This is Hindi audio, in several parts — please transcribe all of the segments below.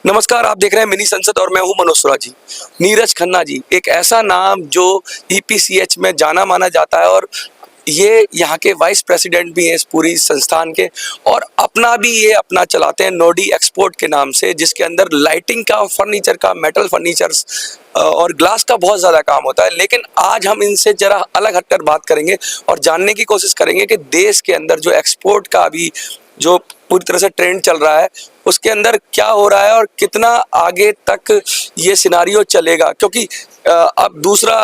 नमस्कार, आप देख रहे हैं मिनी संसद और मैं हूं मनोज सुरा जी। नीरज खन्ना जी एक ऐसा नाम जो ईपीसीएच में जाना माना जाता है और ये यहाँ के वाइस प्रेसिडेंट भी हैं इस पूरी संस्थान के, और अपना चलाते हैं नोडी एक्सपोर्ट के नाम से, जिसके अंदर लाइटिंग का, फर्नीचर का, मेटल फर्नीचर्स और ग्लास का बहुत ज़्यादा काम होता है। लेकिन आज हम इनसे ज़रा अलग हटकर बात करेंगे और जानने की कोशिश करेंगे कि देश के अंदर जो एक्सपोर्ट का अभी जो पूरी तरह से ट्रेंड चल रहा है उसके अंदर क्या हो रहा है और कितना आगे तक ये सिनारियो चलेगा। क्योंकि अब दूसरा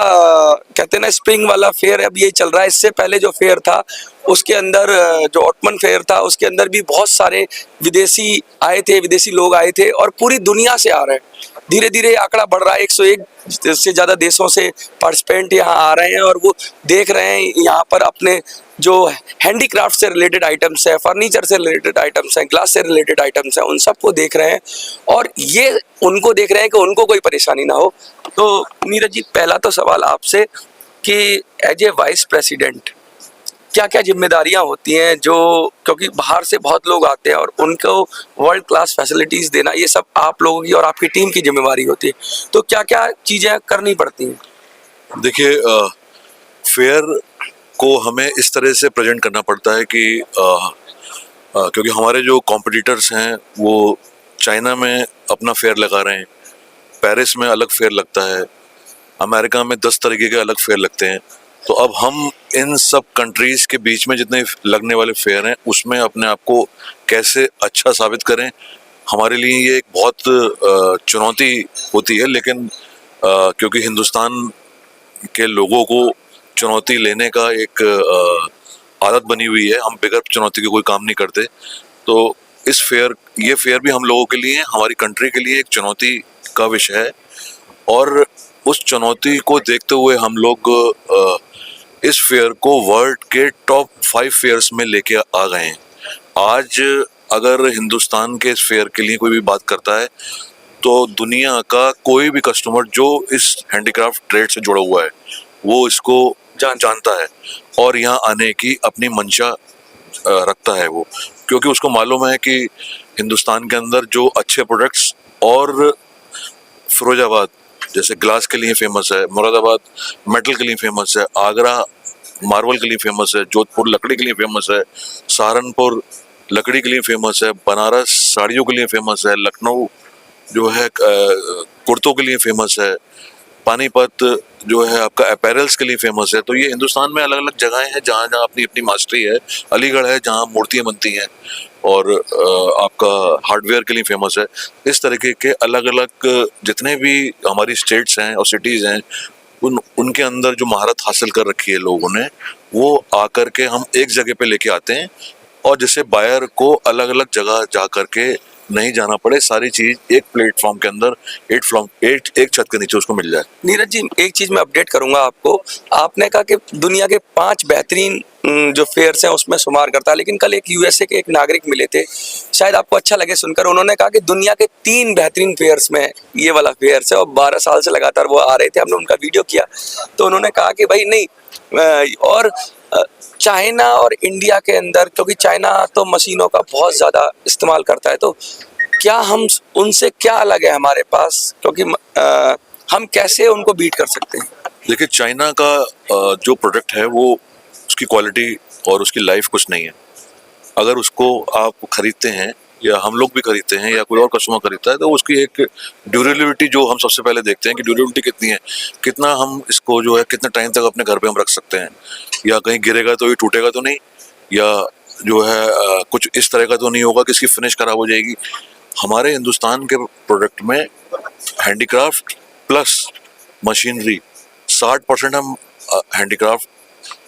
कहते हैं ना, स्प्रिंग वाला फेयर अब ये चल रहा है। इससे पहले जो फेयर था उसके अंदर जो ऑटमन फेयर था उसके अंदर भी बहुत सारे विदेशी आए थे, विदेशी लोग आए थे और पूरी दुनिया से आ रहे हैं। धीरे धीरे आंकड़ा बढ़ रहा है, 101 से ज़्यादा देशों से पार्टिसिपेंट यहाँ आ रहे हैं और वो देख रहे हैं यहाँ पर अपने जो हैंडीक्राफ्ट से रिलेटेड आइटम्स है, फर्नीचर से रिलेटेड आइटम्स हैं, ग्लास से रिलेटेड आइटम्स हैं, उन सबको देख रहे हैं और ये उनको देख रहे हैं कि उनको कोई परेशानी ना हो। तो नीरज जी, पहला तो सवाल आपसे कि एज ए वाइस प्रेसिडेंट क्या क्या जिम्मेदारियां होती हैं, जो क्योंकि बाहर से बहुत लोग आते हैं और उनको वर्ल्ड क्लास फैसिलिटीज़ देना ये सब आप लोगों की और आपकी टीम की जिम्मेवारी होती है, तो क्या क्या चीज़ें करनी पड़ती हैं? देखिए, फेयर को हमें इस तरह से प्रेजेंट करना पड़ता है कि क्योंकि हमारे जो कॉम्पिटिटर्स हैं वो चाइना में अपना फेयर लगा रहे हैं, पेरिस में अलग फेयर लगता है, अमेरिका में 10 तरीके के अलग फेयर लगते हैं। तो अब हम इन सब कंट्रीज़ के बीच में जितने लगने वाले फेयर हैं उसमें अपने आप को कैसे अच्छा साबित करें, हमारे लिए ये एक बहुत चुनौती होती है। लेकिन क्योंकि हिंदुस्तान के लोगों को चुनौती लेने का एक आदत बनी हुई है, हम बगैर चुनौती के कोई काम नहीं करते। तो ये फेयर भी हम लोगों के लिए, हमारी कंट्री के लिए एक चुनौती का विषय है और उस चुनौती को देखते हुए हम लोग इस फेयर को वर्ल्ड के टॉप 5 फेयर्स में लेके आ गए हैं। आज अगर हिंदुस्तान के इस फेयर के लिए कोई भी बात करता है तो दुनिया का कोई भी कस्टमर जो इस हैंडीक्राफ्ट ट्रेड से जुड़ा हुआ है वो इसको जानता है और यहाँ आने की अपनी मंशा रखता है वो, क्योंकि उसको मालूम है कि हिंदुस्तान के अंदर जो अच्छे प्रोडक्ट्स, और फिरोजाबाद जैसे ग्लास के लिए फेमस है, मुरादाबाद मेटल के लिए फेमस है, आगरा मार्बल के लिए फेमस है, जोधपुर लकड़ी के लिए फेमस है, सहारनपुर लकड़ी के लिए फेमस है, बनारस साड़ियों के लिए फेमस है, लखनऊ जो है कुर्तों के लिए फेमस है, पानीपत जो है आपका अपैरल्स के लिए फेमस है। तो ये हिंदुस्तान में अलग अलग जगहें हैं जहाँ जहाँ अपनी अपनी मास्टरी है। अलीगढ़ है जहाँ मूर्तियाँ बनती हैं और आपका हार्डवेयर के लिए फेमस है। इस तरीके के अलग अलग जितने भी हमारी स्टेट्स हैं और सिटीज़ हैं उनके अंदर जो महारत हासिल कर रखी है लोगों ने, वो आकर के हम एक जगह पे लेके आते हैं और जिससे बायर को अलग अलग जगह जा करके नहीं जाना पड़े, सारी चीज एक प्लेटफॉर्म के अंदर एक छत के नीचे उसको मिल जाए। नीरज जी, एक चीज मैं अपडेट करूंगा आपको। आपने कहा कि दुनिया के 5 बेहतरीन जो फेयर्स हैं उसमें शुमार करता है, लेकिन कल एक यूएसए के एक नागरिक मिले थे, शायद आपको अच्छा लगे सुनकर। उन्होंने कहा कि दुनिया के 3 बेहतरीन फेयर्स में ये वाला फेयर्स है और 12 साल से लगातार वो आ रहे थे। हमने उनका वीडियो किया तो उन्होंने कहा कि भाई नहीं, और चाइना और इंडिया के अंदर, क्योंकि चाइना तो मशीनों का बहुत ज़्यादा इस्तेमाल करता है, तो क्या हम उनसे क्या अलग है हमारे पास, क्योंकि हम कैसे उनको बीट कर सकते हैं? देखिए, चाइना का जो प्रोडक्ट है वो उसकी क्वालिटी और उसकी लाइफ कुछ नहीं है। अगर उसको आप खरीदते हैं या हम लोग भी खरीदते हैं या कोई और कस्टमर खरीदता है, तो उसकी एक ड्यूरेबिलिटी जो हम सबसे पहले देखते हैं कि ड्यूरेबिलिटी कितनी है, कितना हम इसको जो है कितने टाइम तक अपने घर पे हम रख सकते हैं, या कहीं गिरेगा तो ये टूटेगा तो नहीं, या जो है कुछ इस तरह का तो नहीं होगा कि इसकी फिनिश खराब हो जाएगी। हमारे हिंदुस्तान के प्रोडक्ट में हैंडीक्राफ्ट प्लस मशीनरी 60% हम हैंडीक्राफ्ट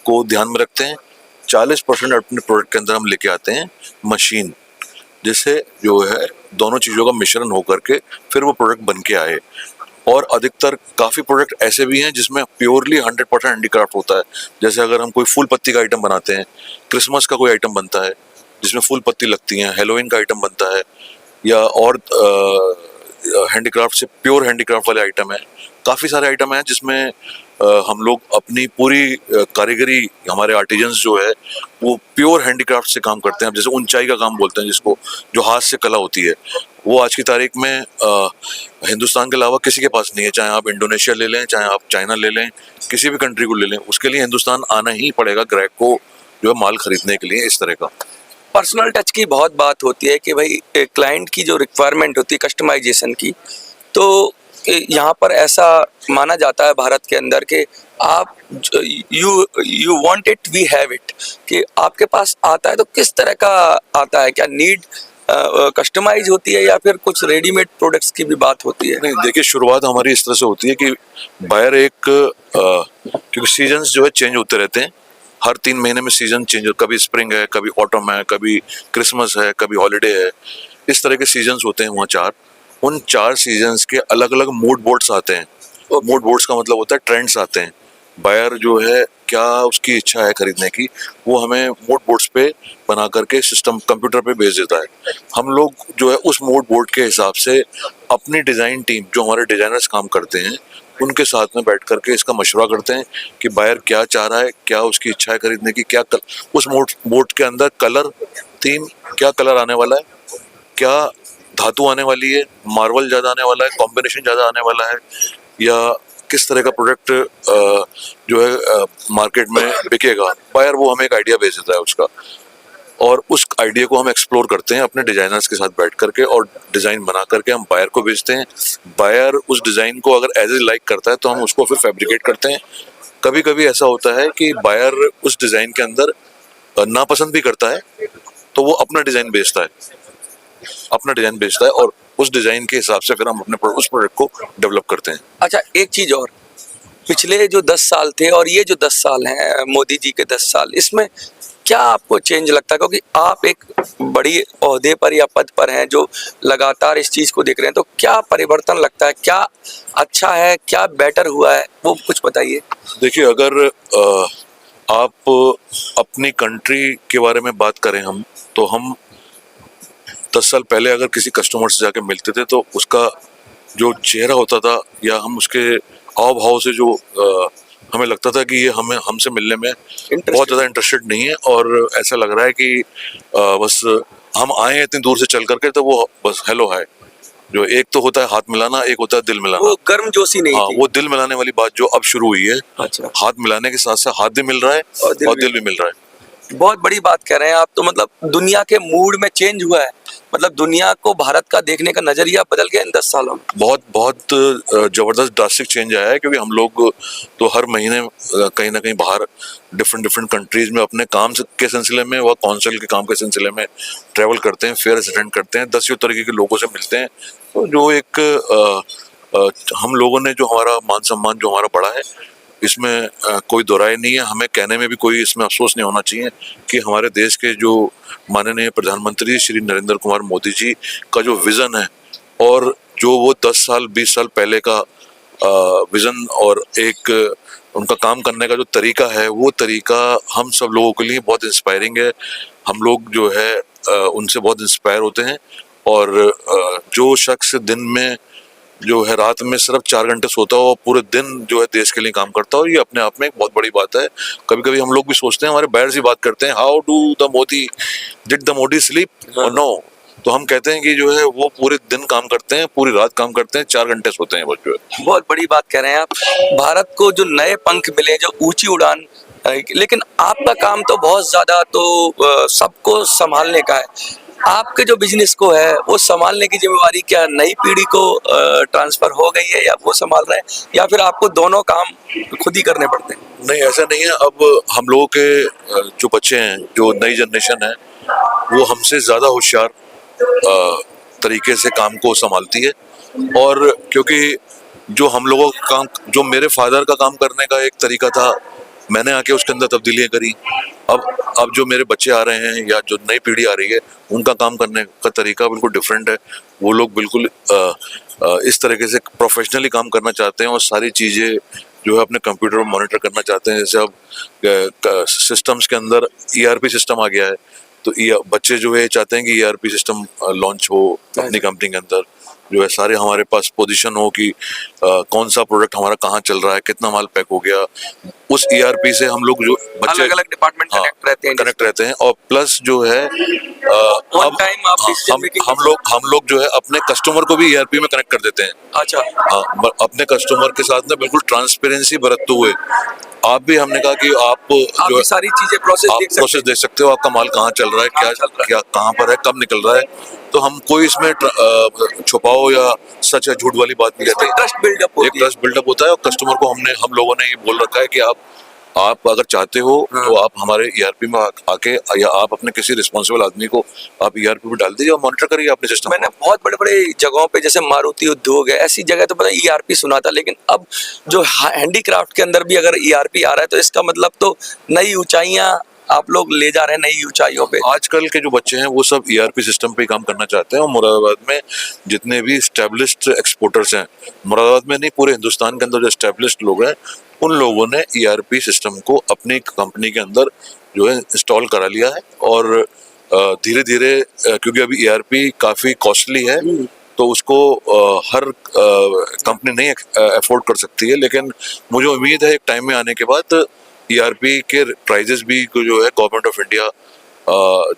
को ध्यान में रखते हैं, 40% अपने प्रोडक्ट के अंदर हम लेके आते हैं मशीन, जिससे जो है दोनों चीज़ों का मिश्रण होकर के फिर वो प्रोडक्ट बन के आए। और अधिकतर काफ़ी प्रोडक्ट ऐसे भी हैं जिसमें प्योरली 100% हैंडीक्राफ्ट होता है। जैसे अगर हम कोई फूल पत्ती का आइटम बनाते हैं, क्रिसमस का कोई आइटम बनता है जिसमें फूल पत्ती लगती हैं, हैलोवीन का आइटम बनता है, या और हैंडीक्राफ्ट से प्योर हैंडीक्राफ्ट वाले आइटम है। काफ़ी सारे आइटम हैं जिसमें हम लोग अपनी पूरी कारीगरी, हमारे आर्टिजन्स जो है वो प्योर हैंडीक्राफ्ट से काम करते हैं। जैसे ऊंचाई का काम बोलते हैं जिसको, जो हाथ से कला होती है, वो आज की तारीख में हिंदुस्तान के अलावा किसी के पास नहीं है। चाहे आप इंडोनेशिया ले लें, चाहे आप चाइना ले लें, किसी भी कंट्री को ले लें, उसके लिए हिंदुस्तान आना ही पड़ेगा ग्राहक को जो है माल खरीदने के लिए। इस तरह का पर्सनल टच की बहुत बात होती है कि भाई क्लाइंट की जो रिक्वायरमेंट होती है कस्टमाइजेशन की, तो यहाँ पर ऐसा माना जाता है भारत के अंदर कि आप you want it we have it, कि आपके पास आता है तो किस तरह का आता है, क्या नीड कस्टमाइज होती है या फिर कुछ रेडीमेड प्रोडक्ट्स की भी बात होती है? नहीं, देखिए शुरुआत हमारी इस तरह से होती है कि बायर क्योंकि सीजन्स जो है चेंज होते रहते हैं, हर 3 महीने में सीजन चेंज, कभी स्प्रिंग है, कभी ऑटम है, कभी क्रिसमस है, कभी हॉलीडे है, इस तरह के सीजन्स होते हैं वहाँ 4। उन 4 सीजन्स के अलग अलग मूड बोर्ड्स आते हैं। और मूड बोर्ड्स का मतलब होता है ट्रेंड्स आते हैं। बायर जो है क्या उसकी इच्छा है खरीदने की, वो हमें मूड बोर्ड्स पे बना करके सिस्टम कंप्यूटर पे भेज देता है। हम लोग जो है उस मूड बोर्ड के हिसाब से अपनी डिज़ाइन टीम, जो हमारे डिज़ाइनर्स काम करते हैं, उनके साथ में बैठ करके इसका मशवरा करते हैं कि बायर क्या चाह रहा है, क्या उसकी इच्छा है खरीदने की, उस बोर्ड के अंदर कलर थीम, क्या कलर आने वाला है, क्या धातु आने वाली है, मार्बल ज़्यादा आने वाला है, कॉम्बिनेशन ज़्यादा आने वाला है, या किस तरह का प्रोडक्ट जो है मार्केट में बिकेगा। बायर वो हमें एक आइडिया भेज देता है उसका, और उस आइडिया को हम एक्सप्लोर करते हैं अपने डिजाइनर्स के साथ बैठ करके, और डिज़ाइन बना करके हम बायर को भेजते हैं। बायर उस डिज़ाइन को अगर एज ए लाइक करता है तो हम उसको फिर फैब्रिकेट करते हैं। कभी कभी ऐसा होता है कि बायर उस डिज़ाइन के अंदर नापसंद भी करता है, तो वो अपना डिज़ाइन बेचता है और उस डिज़ाइन के हिसाब से फिर हम अपने उस प्रोडक्ट को डेवलप करते हैं। अच्छा, एक चीज और, पिछले जो 10 साल थे और ये जो 10 साल हैं, मोदी जी के 10 साल, इसमें क्या आपको चेंज लगता है? क्योंकि आप एक बड़ी ओहदे पर या पद पर हैं जो लगातार इस चीज को देख रहे हैं, तो क्या परिवर्तन लगता है, क्या अच्छा है, क्या बेटर हुआ है, वो कुछ बताइए। देखिए, अगर आप अपनी कंट्री के बारे में बात करें हम, तो हम 10 साल पहले अगर किसी कस्टमर से जाके मिलते थे तो उसका जो चेहरा होता था, या हम उसके हाव भाव से जो हमें लगता था कि ये हमसे मिलने में बहुत ज़्यादा इंटरेस्टेड नहीं है, और ऐसा लग रहा है कि बस हम आए इतनी दूर से चल करके, तो वो बस हेलो हाय, जो एक तो होता है हाथ मिलाना, एक होता है दिल मिलाना। वो गर्मजोशी नहीं थी। वो दिल मिलाने वाली बात जो अब शुरू हुई है। अच्छा। हाथ मिलाने के साथ साथ हाथ भी मिल रहा है और दिल भी मिल रहा है। बहुत बड़ी बात कह रहे हैं आप, तो मतलब दुनिया के मूड में चेंज हुआ है, मतलब दुनिया को भारत का देखने का नजरिया बदल गया इन 10 सालों में। बहुत जबरदस्त ड्रास्टिक चेंज आया है, क्योंकि हम लोग तो हर महीने कहीं ना कहीं बाहर डिफरेंट कंट्रीज में अपने काम के सिलसिले में व काउंसिल के काम के सिलसिले में ट्रैवल करते हैं, फेयर अटेंड करते हैं, 10 तरीके के लोगों से मिलते हैं। तो जो एक हम लोगों ने जो हमारा मान सम्मान जो हमारा बढ़ा है, इसमें कोई दोराय नहीं है। हमें कहने में भी कोई इसमें अफसोस नहीं होना चाहिए कि हमारे देश के जो माननीय प्रधानमंत्री श्री नरेंद्र कुमार मोदी जी का जो विज़न है, और जो वो 10 साल 20 साल पहले का विज़न और एक उनका काम करने का जो तरीका है, वो तरीका हम सब लोगों के लिए बहुत इंस्पायरिंग है। हम लोग जो है उनसे बहुत इंस्पायर होते हैं, और जो शख्स दिन में जो है रात में सिर्फ 4 घंटे सोता हो और पूरे दिन जो है देश के लिए काम करता हो, ये अपने आप में एक बहुत बड़ी बात है। कभी कभी हम लोग भी सोचते हैं, हमारे बायर से बात करते हैं, how do the Modi did the Modi sleep और नो, तो हम कहते हैं कि जो है वो पूरे दिन काम करते हैं, पूरी रात काम करते हैं, 4 घंटे सोते हैं बस। जो है बहुत बड़ी बात कह रहे हैं आप। भारत को जो नए पंख मिले, जो ऊंची उड़ान, लेकिन आपका काम तो बहुत ज्यादा तो सबको संभालने का है। आपके जो बिजनेस को है वो संभालने की जिम्मेवारी क्या नई पीढ़ी को ट्रांसफर हो गई है, या वो संभाल रहे हैं, या फिर आपको दोनों काम खुद ही करने पड़ते हैं? नहीं, ऐसा नहीं है। अब हम लोगों के जो बच्चे हैं, जो नई जनरेशन है, वो हमसे ज़्यादा होशियार तरीके से काम को संभालती है। और क्योंकि जो हम लोगों का काम, जो मेरे फादर का काम करने का एक तरीका था, मैंने आके उसके अंदर तब्दीलियां करी। अब जो मेरे बच्चे आ रहे हैं या जो नई पीढ़ी आ रही है, उनका काम करने का तरीका बिल्कुल डिफरेंट है। वो लोग बिल्कुल इस तरीके से प्रोफेशनली काम करना चाहते हैं और सारी चीज़ें जो है अपने कंप्यूटर पर मॉनिटर करना चाहते हैं। जैसे अब सिस्टम्स के अंदर ERP सिस्टम आ गया है, तो बच्चे जो है चाहते हैं कि ERP सिस्टम लॉन्च हो अपनी कंपनी के अंदर, जो है सारे हमारे पास पोजीशन हो कि कौन सा प्रोडक्ट हमारा कहाँ चल रहा है, कितना माल पैक हो गया। उस ERP से हम लोग जो बच्चे अलग अलग डिपार्टमेंट कनेक्ट रहते हैं। और प्लस जो है अब टाइम आप हम लोग जो है अपने कस्टमर को भी ERP में कनेक्ट कर देते हैं। अच्छा, हाँ, अपने कस्टमर के साथ ना बिल्कुल ट्रांसपेरेंसी बरतते हुए आप भी, हमने कहा कि आप जो सारी चीजें प्रोसेस देख सकते हो, आपका माल कहाँ चल रहा है, क्या कहाँ पर है, कब निकल रहा है। तो हम कोई इसमें छुपाओ या सच या झूठ वाली बात नहीं कहते। एक ट्रस्ट बिल्डअप होता है और कस्टमर को हम लोगों ने ये बोल रखा है कि आप अगर चाहते हो तो आप हमारे ERP में आके, या आप अपने किसी रिस्पॉन्सिबल आदमी को आप ERP पे डाल दीजिए और मॉनिटर करिए अपने सिस्टम। मैंने बहुत बड़े बड़े जगहों पे, जैसे मारुति उद्योग है, ऐसी जगह तो पता ERP सुना था, लेकिन अब जो हैंडीक्राफ्ट के अंदर भी अगर ERP आ रहा है तो इसका मतलब तो नई ऊंचाइयां आप लोग ले जा रहे हैं, नई ऊंचाइयों पे। आजकल के जो बच्चे हैं वो सब ERP सिस्टम पे काम करना चाहते हैं। और मुरादाबाद में जितने भी एस्टेब्लिश्ड एक्सपोर्टर्स हैं, मुरादाबाद में नहीं पूरे हिंदुस्तान के अंदर जो एस्टेब्लिश्ड लोग हैं, उन लोगों ने ERP सिस्टम को अपनी कंपनी के अंदर जो है इंस्टॉल करा लिया है। और धीरे धीरे, क्योंकि अभी ERP काफ़ी कॉस्टली है, तो उसको हर कंपनी नहीं अफोर्ड कर सकती है। लेकिन मुझे उम्मीद है एक टाइम में आने के बाद ERP के प्राइजेस भी जो है गवर्नमेंट ऑफ इंडिया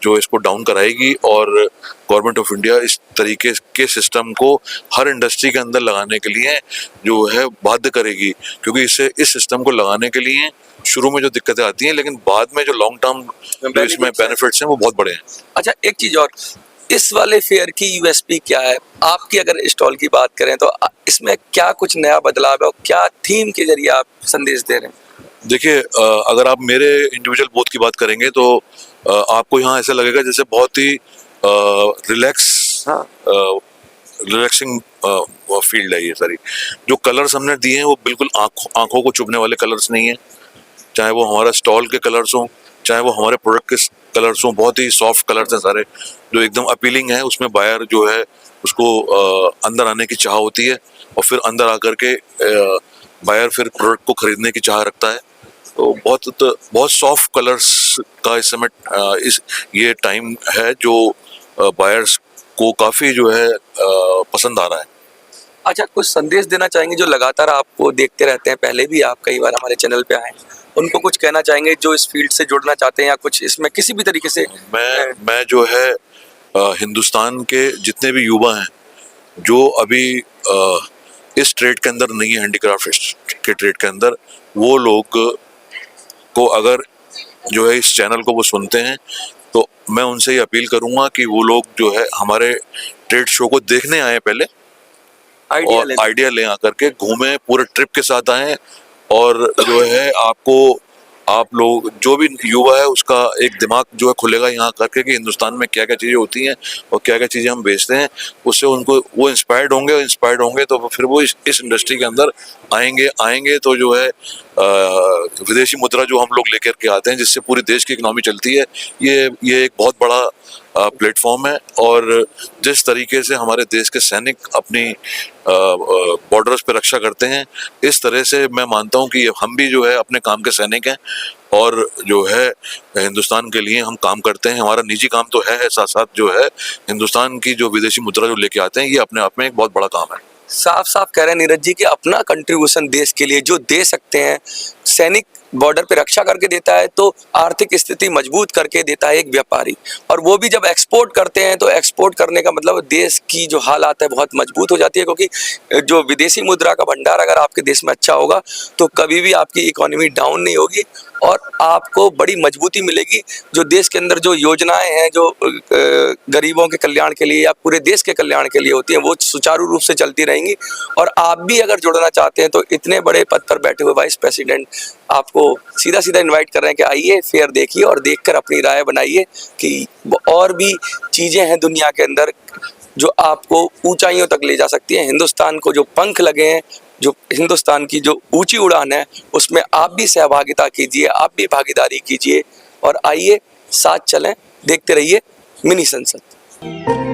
जो इसको डाउन कराएगी, और गवर्नमेंट ऑफ इंडिया इस तरीके के सिस्टम को हर इंडस्ट्री के अंदर लगाने के लिए जो है बाध्य करेगी। क्योंकि इस सिस्टम को लगाने के लिए शुरू में जो दिक्कतें आती हैं, लेकिन बाद में जो लॉन्ग टर्म जो इसमें बेनिफिट्स हैं वो बहुत बड़े हैं। अच्छा, एक चीज और, इस वाले फेयर की USP क्या है? आपकी अगर स्टॉल की बात करें तो इसमें क्या कुछ नया बदलाव है और क्या थीम के जरिए आप संदेश दे रहे हैं? देखिए, अगर आप मेरे इंडिविजुअल बूथ की बात करेंगे तो आपको यहाँ ऐसा लगेगा जैसे बहुत ही रिलैक्सिंग फील्ड है ये सारी। जो कलर्स हमने दिए हैं वो बिल्कुल आंखों को चुभने वाले कलर्स नहीं है। चाहे वो हमारा स्टॉल के कलर्स हों, चाहे वो हमारे प्रोडक्ट के कलर्स हों, बहुत ही सॉफ्ट कलर्स हैं सारे, जो एकदम अपीलिंग है। उसमें बायर जो है उसको अंदर आने की चाह होती है, और फिर अंदर आकर के बायर फिर प्रोडक्ट को खरीदने की चाह रखता है। तो बहुत सॉफ्ट कलर्स का इस समय ये टाइम है जो बायर्स को काफ़ी जो है पसंद आ रहा है। अच्छा, कुछ संदेश देना चाहेंगे जो लगातार आपको देखते रहते हैं, पहले भी आप कई बार हमारे चैनल पे आए, उनको कुछ कहना चाहेंगे जो इस फील्ड से जुड़ना चाहते हैं या कुछ इसमें किसी भी तरीके से? मैं जो है हिंदुस्तान के जितने भी युवा हैं जो अभी इस ट्रेड के अंदर नहीं है, हैंडीक्राफ्ट के ट्रेड के अंदर, वो लोग को अगर जो है इस चैनल को वो सुनते हैं तो मैं उनसे ये अपील करूंगा कि वो लोग जो है हमारे ट्रेड शो को देखने आए पहले, और आइडिया ले आकर के घूमें, पूरे ट्रिप के साथ आए। और जो है आप लोग जो भी युवा है उसका एक दिमाग जो है खुलेगा यहाँ करके कि हिंदुस्तान में क्या क्या चीज़ें होती हैं और क्या क्या चीज़ें हम बेचते हैं। उससे उनको वो इंस्पायर्ड होंगे तो फिर वो इस इंडस्ट्री के अंदर आएंगे तो जो है विदेशी मुद्रा जो हम लोग लेकर के आते हैं, जिससे पूरी देश की इकोनॉमी चलती है, ये एक बहुत बड़ा प्लेटफॉर्म है। और जिस तरीके से हमारे देश के सैनिक अपनी बॉर्डर्स पे रक्षा करते हैं, इस तरह से मैं मानता हूं कि हम भी जो है अपने काम के सैनिक हैं, और जो है हिंदुस्तान के लिए हम काम करते हैं। हमारा निजी काम तो है, साथ साथ जो है हिंदुस्तान की जो विदेशी मुद्रा जो लेके आते हैं, ये अपने आप में एक बहुत बड़ा काम है। साफ साफ कह रहे हैं नीरज जी कि अपना कंट्रीब्यूशन देश के लिए जो दे सकते हैं, सैनिक बॉर्डर पे रक्षा करके देता है तो आर्थिक स्थिति मजबूत करके देता है एक व्यापारी, और वो भी जब एक्सपोर्ट करते हैं तो एक्सपोर्ट करने का मतलब देश की जो हालात है बहुत मजबूत हो जाती है, क्योंकि जो विदेशी मुद्रा का भंडार अगर आपके देश में अच्छा होगा तो कभी भी आपकी इकोनॉमी डाउन नहीं होगी और आपको बड़ी मजबूती मिलेगी। जो देश के अंदर जो योजनाएं हैं जो गरीबों के कल्याण के लिए या पूरे देश के कल्याण के लिए होती हैं वो सुचारू रूप से चलती रहेंगी। और आप भी अगर जुड़ना चाहते हैं तो इतने बड़े पद पर बैठे हुए वाइस प्रेसिडेंट आपको सीधा सीधा इनवाइट कर रहे हैं कि आइए फेयर देखिए और देखकर अपनी राय बनाइए कि और भी चीज़ें हैं दुनिया के अंदर जो आपको ऊंचाइयों तक ले जा सकती हैं। हिंदुस्तान को जो पंख लगे हैं, जो हिंदुस्तान की जो ऊंची उड़ान है, उसमें आप भी सहभागिता कीजिए, आप भी भागीदारी कीजिए और आइए साथ चलें, देखते रहिए मिनी संसद।